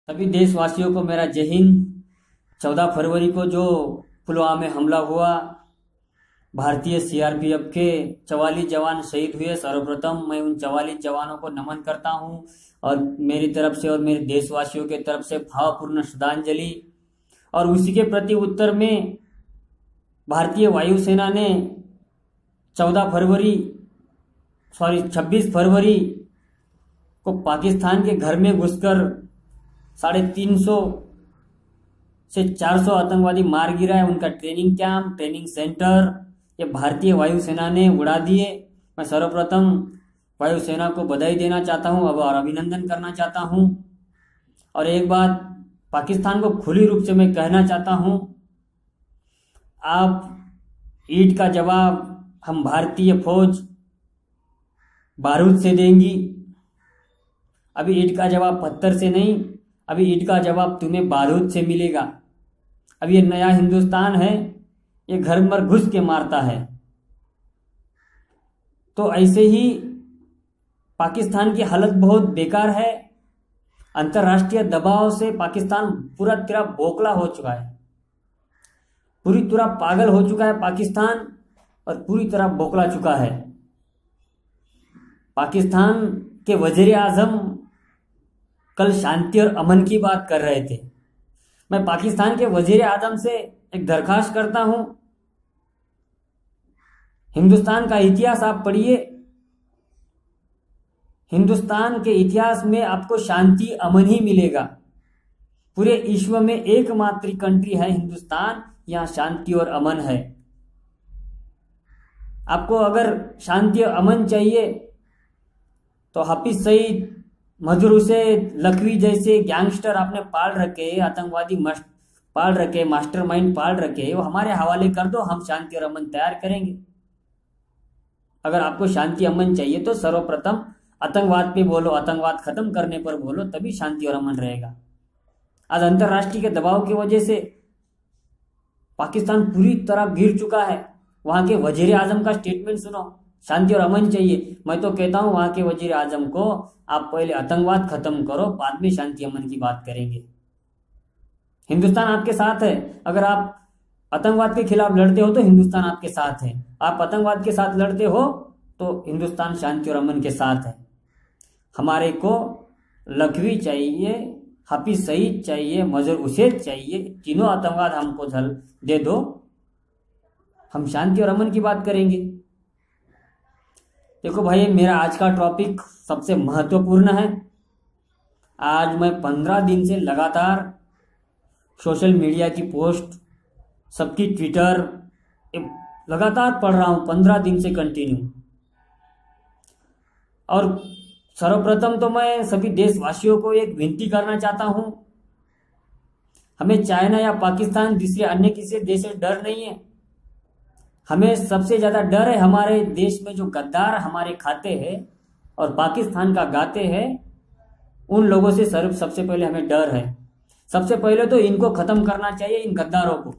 सभी देशवासियों को मेरा जय हिंद। 14 फरवरी को जो पुलवामा में हमला हुआ, भारतीय सीआरपीएफ के 44 जवान शहीद हुए। सर्वप्रथम मैं उन 44 जवानों को नमन करता हूं और मेरी तरफ से और मेरे देशवासियों के तरफ से भावपूर्ण श्रद्धांजलि। और उसी के प्रति उत्तर में भारतीय वायुसेना ने 26 फरवरी को पाकिस्तान के घर में घुसकर 350 से 400 आतंकवादी मार गिराए। उनका ट्रेनिंग कैंप, ट्रेनिंग सेंटर ये भारतीय वायुसेना ने उड़ा दिए। मैं सर्वप्रथम वायुसेना को बधाई देना चाहता हूं और अभिनंदन करना चाहता हूं। और एक बात पाकिस्तान को खुली रूप से मैं कहना चाहता हूं, आप ईंट का जवाब हम भारतीय फौज बारूद से देंगी। अभी ईंट का जवाब पत्थर से नहीं, अभी ईंट का जवाब तुम्हें बारूद से मिलेगा। अब ये नया हिंदुस्तान है, ये घर पर घुस के मारता है। तो ऐसे ही पाकिस्तान की हालत बहुत बेकार है। अंतर्राष्ट्रीय दबाव से पाकिस्तान पूरा तरह बोखला हो चुका है, पूरी तरह पागल हो चुका है पाकिस्तान, और पूरी तरह बोखला चुका है। पाकिस्तान के वजीर आजम कल शांति और अमन की बात कर रहे थे। मैं पाकिस्तान के वजीर आजम से एक दरखास्त करता हूं, हिंदुस्तान का इतिहास आप पढ़िए। हिंदुस्तान के इतिहास में आपको शांति अमन ही मिलेगा। पूरे विश्व में एकमात्र कंट्री है हिंदुस्तान, यहां शांति और अमन है। आपको अगर शांति और अमन चाहिए तो हाफिज सईद, मजहर हुसैन, लखवी जैसे गैंगस्टर आपने पाल रखे, आतंकवादी पाल रखे, मास्टरमाइंड पाल रखे, वो हमारे हवाले कर दो, हम शांति और अमन तैयार करेंगे। अगर आपको शांति अमन चाहिए तो सर्वप्रथम आतंकवाद पे बोलो, आतंकवाद खत्म करने पर बोलो, तभी शांति और अमन रहेगा। आज अंतर्राष्ट्रीय के दबाव की वजह से पाकिस्तान पूरी तरह गिर चुका है। वहां के वजीर आजम का स्टेटमेंट सुनो, शांति और अमन चाहिए। मैं तो कहता हूं वहां के वजीर आजम को, आप पहले आतंकवाद खत्म करो, बाद में शांति अमन की बात करेंगे। हिंदुस्तान आपके साथ है। अगर आप आतंकवाद के खिलाफ लड़ते हो तो हिंदुस्तान आपके साथ है, आप आतंकवाद के साथ लड़ते हो तो हिंदुस्तान शांति और अमन के साथ है। हमारे को लखवी चाहिए, हाफिज सईद चाहिए, मजहर हुसैन चाहिए, तीनों आतंकवाद हमको दे दो, हम शांति और अमन की बात करेंगे। देखो भाई, मेरा आज का टॉपिक सबसे महत्वपूर्ण है। आज मैं 15 दिन से लगातार सोशल मीडिया की पोस्ट, सबकी ट्विटर लगातार पढ़ रहा हूं, 15 दिन से कंटिन्यू। और सर्वप्रथम तो मैं सभी देशवासियों को एक विनती करना चाहता हूं, हमें चाइना या पाकिस्तान दूसरे अन्य किसी देश से डर नहीं है। हमें सबसे ज्यादा डर है हमारे देश में जो गद्दार हमारे खाते हैं और पाकिस्तान का गाते हैं, उन लोगों से सबसे पहले हमें डर है। सबसे पहले तो इनको खत्म करना चाहिए, इन गद्दारों को।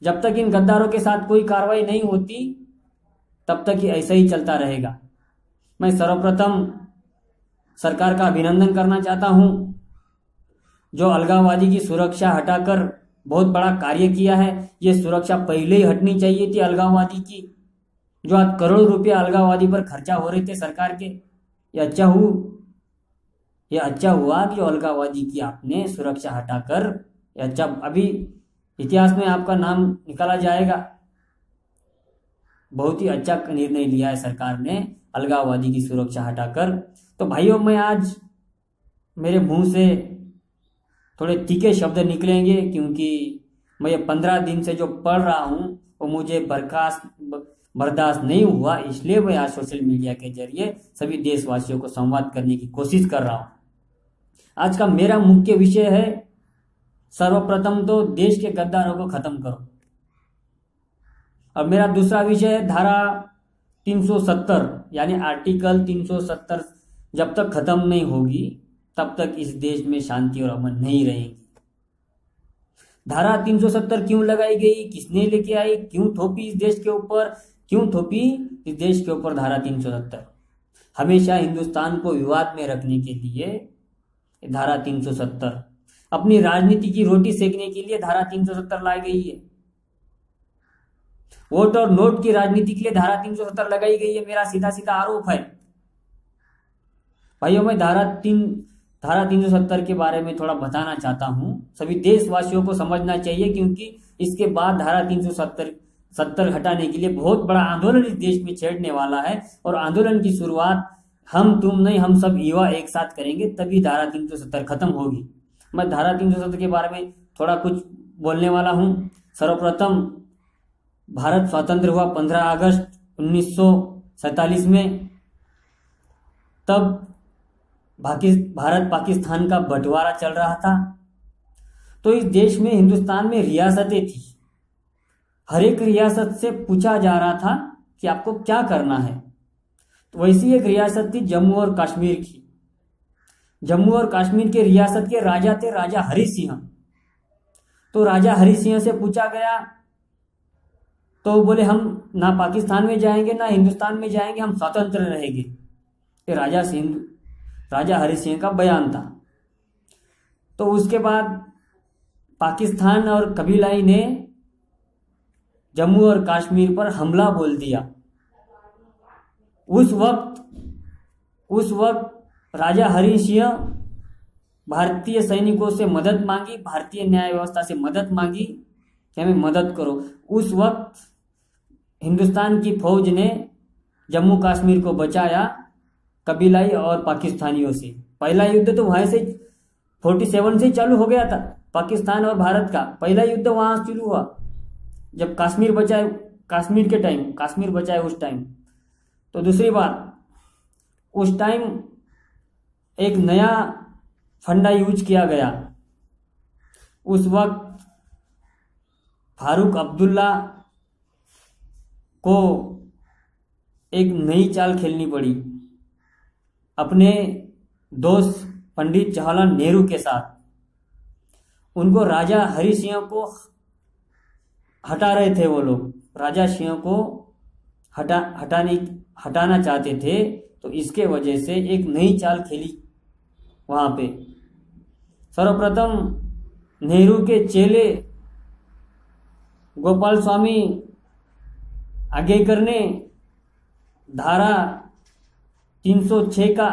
जब तक इन गद्दारों के साथ कोई कार्रवाई नहीं होती तब तक ही ऐसा ही चलता रहेगा। मैं सर्वप्रथम सरकार का अभिनंदन करना चाहता हूं, जो अलगाववादी की सुरक्षा हटाकर बहुत बड़ा कार्य किया है। ये सुरक्षा पहले ही हटनी चाहिए थी अलगाववादी की। जो आज करोड़ों रुपया अलगाववादी पर खर्चा हो रहे थे सरकार के, ये अच्छा हुआ कि जो अलगाववादी की आपने सुरक्षा हटाकर, ये अच्छा, अभी इतिहास में आपका नाम निकाला जाएगा। बहुत ही अच्छा निर्णय लिया है सरकार ने अलगाववादी की सुरक्षा हटाकर। तो भाइयों, मैं आज मेरे मुंह से थोड़े तीखे शब्द निकलेंगे, क्योंकि मैं ये 15 दिन से जो पढ़ रहा हूं वो मुझे बर्दाश्त नहीं हुआ। इसलिए मैं आज सोशल मीडिया के जरिए सभी देशवासियों को संवाद करने की कोशिश कर रहा हूं। आज का मेरा मुख्य विषय है, सर्वप्रथम तो देश के गद्दारों को खत्म करो। और मेरा दूसरा विषय है धारा 370, यानी आर्टिकल 370 जब तक खत्म नहीं होगी तब तक इस देश में शांति और अमन नहीं रहेगी। धारा 370 क्यों लगाई गई, किसने लेके आई, क्यों थोपी इस देश के ऊपर धारा 370? हमेशा हिंदुस्तान को विवाद में रखने के लिए धारा 370 अपनी राजनीति की रोटी सेकने के लिए धारा 370 लाई गई है। वोट और नोट की राजनीति के लिए धारा 370 लगाई गई है, मेरा सीधा सीधा आरोप है। भाइयों, मैं धारा 370 के बारे में थोड़ा बताना चाहता हूं, सभी देशवासियों को समझना चाहिए, क्योंकि इसके बाद धारा 370 हटाने के लिए बहुत बड़ा आंदोलन इस देश में छेड़ने वाला है। और आंदोलन की शुरुआत हम तुम नहीं, हम सब युवा एक साथ करेंगे, तभी धारा 370 खत्म होगी। मैं धारा 370 के बारे में थोड़ा कुछ बोलने वाला हूं। सर्वप्रथम भारत स्वतंत्र हुआ 15 अगस्त 1947 में। तब भारत पाकिस्तान का बंटवारा चल रहा था। तो इस देश में, हिंदुस्तान में रियासतें थी। हर एक रियासत से पूछा जा रहा था कि आपको क्या करना है। तो वैसी एक रियासत थी जम्मू और कश्मीर की। जम्मू और कश्मीर के रियासत के राजा थे राजा हरि सिंह। तो राजा हरि सिंह से पूछा गया, तो बोले हम ना पाकिस्तान में जाएंगे ना हिंदुस्तान में जाएंगे, हम स्वतंत्र रहेंगे। ये राजा हरि सिंह का बयान था। तो उसके बाद पाकिस्तान और कबीलाई ने जम्मू और कश्मीर पर हमला बोल दिया। उस वक्त राजा हरि सिंह भारतीय सैनिकों से मदद मांगी, भारतीय न्याय व्यवस्था से मदद मांगी कि हमें मदद करो। उस वक्त हिंदुस्तान की फौज ने जम्मू कश्मीर को बचाया कबीलाई और पाकिस्तानियों से। पहला युद्ध तो वहां से 47 से चालू हो गया था। पाकिस्तान और भारत का पहला युद्ध वहां शुरू हुआ, जब कश्मीर बचाए, कश्मीर बचाए उस टाइम। तो दूसरी बात, उस टाइम एक नया फंडा यूज किया गया। उस वक्त फारूक अब्दुल्ला को एक नई चाल खेलनी पड़ी अपने दोस्त पंडित जवाहरलाल नेहरू के साथ। उनको राजा हरि सिंह को हटा रहे थे वो लोग, राजा सिंह को हटाना चाहते थे। तो इसके वजह से एक नई चाल खेली वहां पे। सर्वप्रथम नेहरू के चेले गोपाल स्वामी आगेकर ने धारा 306 का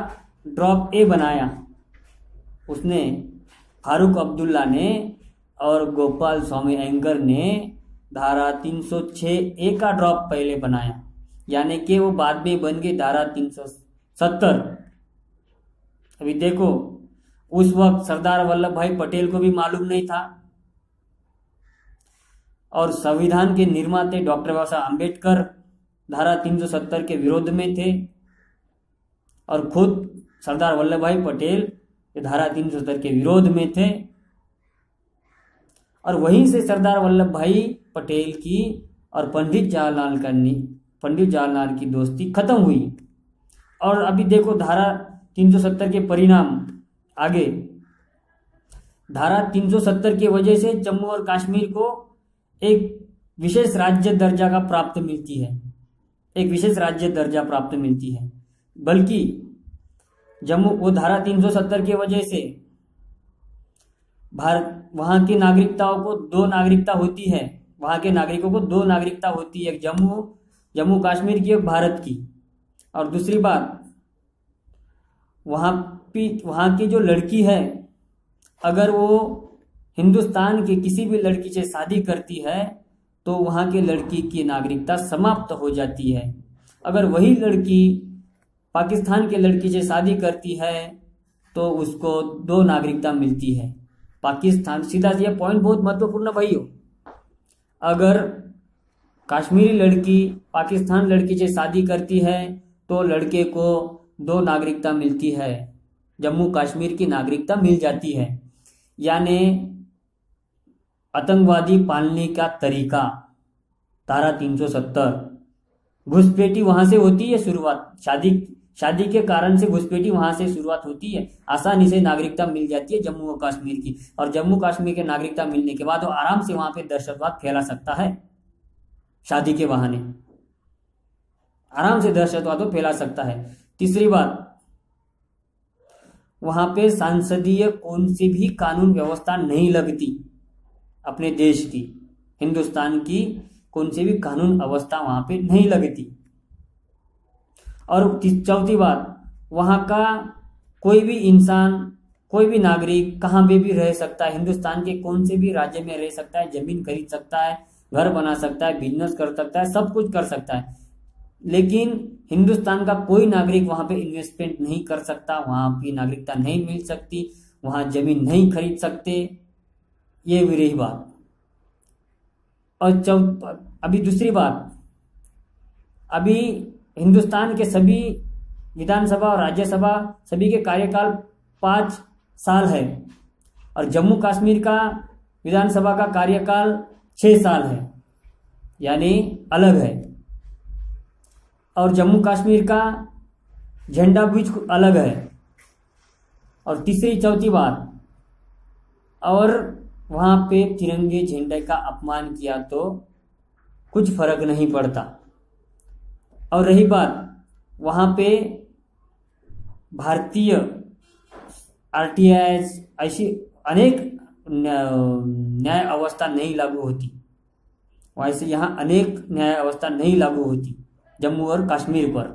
ड्रॉप ए बनाया। उसने फारूक अब्दुल्ला ने और गोपाल स्वामी अयंगर ने धारा 306 ए का ड्रॉप पहले बनाया, यानी कि वो बाद में बन गई धारा 370। अभी देखो, उस वक्त सरदार वल्लभ भाई पटेल को भी मालूम नहीं था, और संविधान के निर्माता डॉक्टर बाबा साहब अम्बेडकर धारा 370 के विरोध में थे, और खुद सरदार वल्लभ भाई पटेल धारा 370 के विरोध में थे। और वहीं से सरदार वल्लभ भाई पटेल की और पंडित जवाहरलाल की दोस्ती खत्म हुई। और अभी देखो धारा 370 के परिणाम आगे। धारा 370 की वजह से जम्मू और कश्मीर को एक विशेष राज्य दर्जा प्राप्त मिलती है। बल्कि वो धारा 370 की वजह से वहां की नागरिकताओं को दो नागरिकता होती है। वहां के नागरिकों को दो नागरिकता होती है, एक जम्मू कश्मीर की, एक भारत की। और दूसरी बात, वहां की जो लड़की है, अगर वो हिंदुस्तान की किसी भी लड़की से शादी करती है तो वहां के लड़की की नागरिकता समाप्त हो जाती है। अगर वही लड़की पाकिस्तान के लड़की से शादी करती है तो उसको दो नागरिकता मिलती है। पाकिस्तान, सीधा ये पॉइंट बहुत महत्वपूर्ण भाइयों, अगर कश्मीरी लड़की पाकिस्तान लड़की से शादी करती है तो लड़के को दो नागरिकता मिलती है, जम्मू कश्मीर की नागरिकता मिल जाती है। यानी आतंकवादी पालने का तरीका धारा 370, घुसपैठी वहां से होती है शुरुआत, शादी के कारण से घुसपैठी वहां से शुरुआत होती है। आसानी से नागरिकता मिल जाती है जम्मू और कश्मीर की, और जम्मू कश्मीर के नागरिकता मिलने के बाद वो आराम से वहां पे दहशतवाद फैला सकता है। शादी के बहाने आराम से दहशतवाद फैला सकता है। तीसरी बात, वहां पे सांसदीय कौन सी भी कानून व्यवस्था नहीं लगती अपने देश की, हिंदुस्तान की कौन सी भी कानून अवस्था वहां पे नहीं लगती। और चौथी बात, वहां का कोई भी इंसान, कोई भी नागरिक कहाँ पे भी रह सकता है, हिंदुस्तान के कौन से भी राज्य में रह सकता है, जमीन खरीद सकता है, घर बना सकता है, बिजनेस कर सकता है, सब कुछ कर सकता है। लेकिन हिंदुस्तान का कोई नागरिक वहां पे इन्वेस्टमेंट नहीं कर सकता, वहां की नागरिकता नहीं मिल सकती, वहां जमीन नहीं खरीद सकते। ये भी रही बात। और अभी दूसरी बात, अभी हिंदुस्तान के सभी विधानसभा और राज्यसभा सभी के कार्यकाल 5 साल है, और जम्मू कश्मीर का विधानसभा का कार्यकाल 6 साल है, यानी अलग है। और जम्मू कश्मीर का झंडा भी अलग है। और तीसरी चौथी बात, और वहां पे तिरंगे झंडे का अपमान किया तो कुछ फर्क नहीं पड़ता। और रही बात, वहां पे भारतीय आरटीआई ऐसी अनेक न्याय अवस्था नहीं लागू होती, वैसे यहाँ अनेक न्याय अवस्था नहीं लागू होती जम्मू और कश्मीर पर।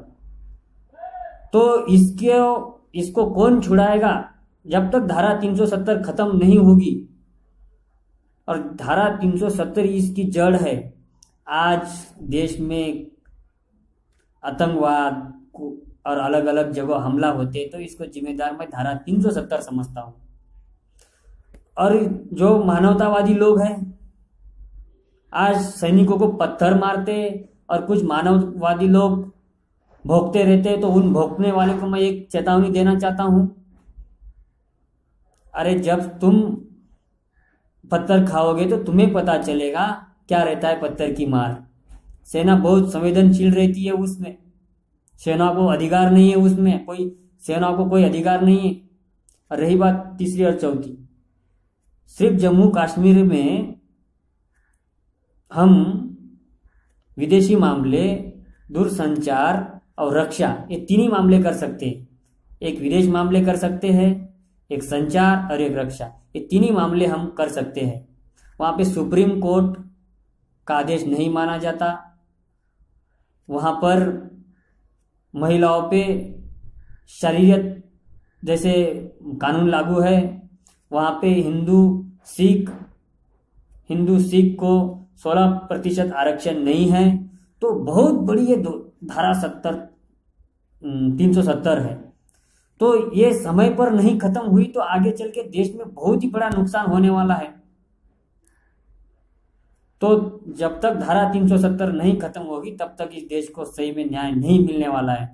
तो इसको कौन छुड़ाएगा जब तक धारा 370 खत्म नहीं होगी। और धारा 370 इसकी जड़ है। आज देश में आतंकवाद और अलग अलग जगह हमला होते तो इसको जिम्मेदार मैं धारा 370 समझता हूँ। और जो मानवतावादी लोग हैं आज सैनिकों को पत्थर मारते, और कुछ मानववादी लोग भोंकते रहते, तो उन भोंकने वाले को मैं एक चेतावनी देना चाहता हूं। अरे जब तुम पत्थर खाओगे तो तुम्हें पता चलेगा क्या रहता है पत्थर की मार। सेना बहुत संवेदनशील रहती है, उसमें सेना को अधिकार नहीं है, उसमें कोई सेना को कोई अधिकार नहीं है। और रही बात तीसरी और चौथी, सिर्फ जम्मू कश्मीर में हम विदेशी मामले, दूरसंचार और रक्षा, ये 3 ही मामले कर सकते हैं। एक विदेश मामले कर सकते हैं, एक संचार और एक रक्षा, ये 3 ही मामले हम कर सकते हैं। वहां पे सुप्रीम कोर्ट का आदेश नहीं माना जाता, वहां पर महिलाओं पे शरीयत जैसे कानून लागू है, वहां पे हिंदू सिख को 16% आरक्षण नहीं है। तो बहुत बड़ी ये धारा 370 है। तो ये समय पर नहीं खत्म हुई तो आगे चल के देश में बहुत ही बड़ा नुकसान होने वाला है। तो जब तक धारा 370 नहीं खत्म होगी तब तक इस देश को सही में न्याय नहीं मिलने वाला है।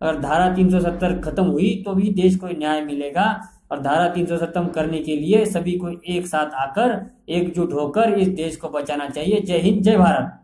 अगर धारा 370 खत्म हुई तो भी देश को न्याय मिलेगा। और धारा 370 करने के लिए सभी को एक साथ आकर एकजुट होकर इस देश को बचाना चाहिए। जय हिंद, जय भारत।